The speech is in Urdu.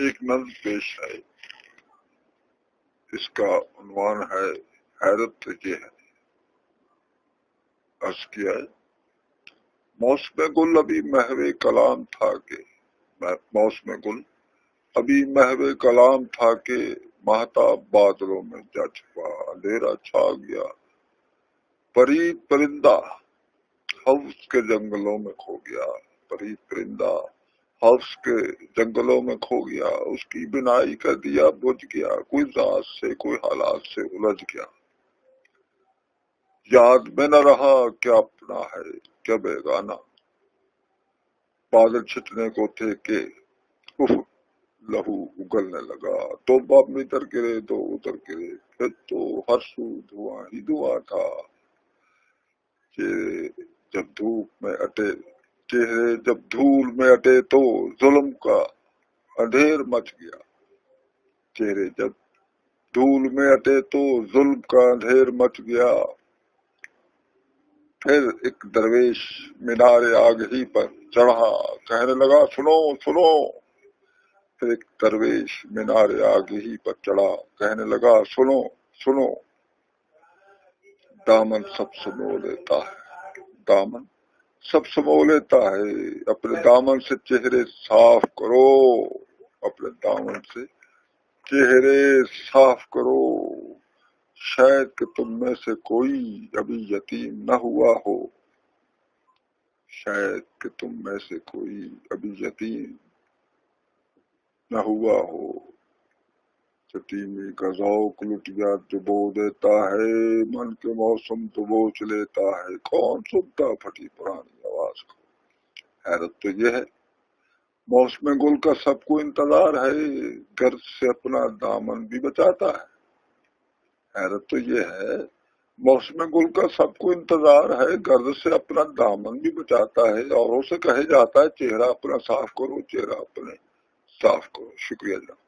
ایک نظم پیش ہے، اس کا عنوان ہے حیرت یہ ہے۔ عرض کیا ہے موسم گل ابھی محو کلام تھا کہ، موسم گل ابھی محو کلام تھا کہ، مہتاب بادلوں میں جا چھپا، اندھیرا چھا گیا، پرید پرندہ حوض کے جنگلوں میں کھو گیا، پرید پرندہ حوض کے جنگلوں میں کھو گیا، اس کی بنائی کا دیا بجھ گیا، کوئی ذات سے کوئی حالات سے الجھ گیا، یاد میں نہ رہا کیا اپنا ہے کیا بیگانہ، بادل چھٹنے کو تھے کہ اف لہو اگلنے لگا، تو باب میں ادھر گرے تو ادھر گرے، پھر تو ہر سو دھواں ہی دھواں تھا، چہرے جب دھوپ میں اٹے، چہرے جب دھول میں اٹے تو ظلم کا اندھیر مچ گیا، چہرے جب دھول میں اٹے تو ظلم کا اندھیر مچ گیا، پھر ایک درویش مینار آگہی پر چڑھا، کہنے لگا سنو سنو، پھر ایک درویش مینار آگہی پر چڑھا، کہنے لگا سنو سنو، دامن سب سمو لیتا ہے، دامن سب سمو لیتا ہے، اپنے دامن سے چہرے صاف کرو، اپنے دامن سے چہرے صاف کرو، شاید کہ تم میں سے کوئی ابھی یتیم نہ ہوا ہو، شاید کہ تم میں سے کوئی ابھی یتیم نہ ہوا ہو، یتیمی کا ذوق لٹیا ڈبو دیتا ہے، من کے موسم دبوچ لیتا ہے، کون سنتا پھٹی پرانی آواز کو۔ حیرت تو یہ ہے موسم گل کا سب کو انتظار ہے، گرد سے اپنا دامن بھی بچاتا ہے، حیرت تو یہ ہے موسم گل کا سب کو انتظار ہے، گرد سے اپنا دامن بھی بچاتا ہے، اوروں سے کہے جاتا ہے چہرہ اپنا صاف کرو، چہرہ اپنے صاف کرو۔ شکریہ جناب۔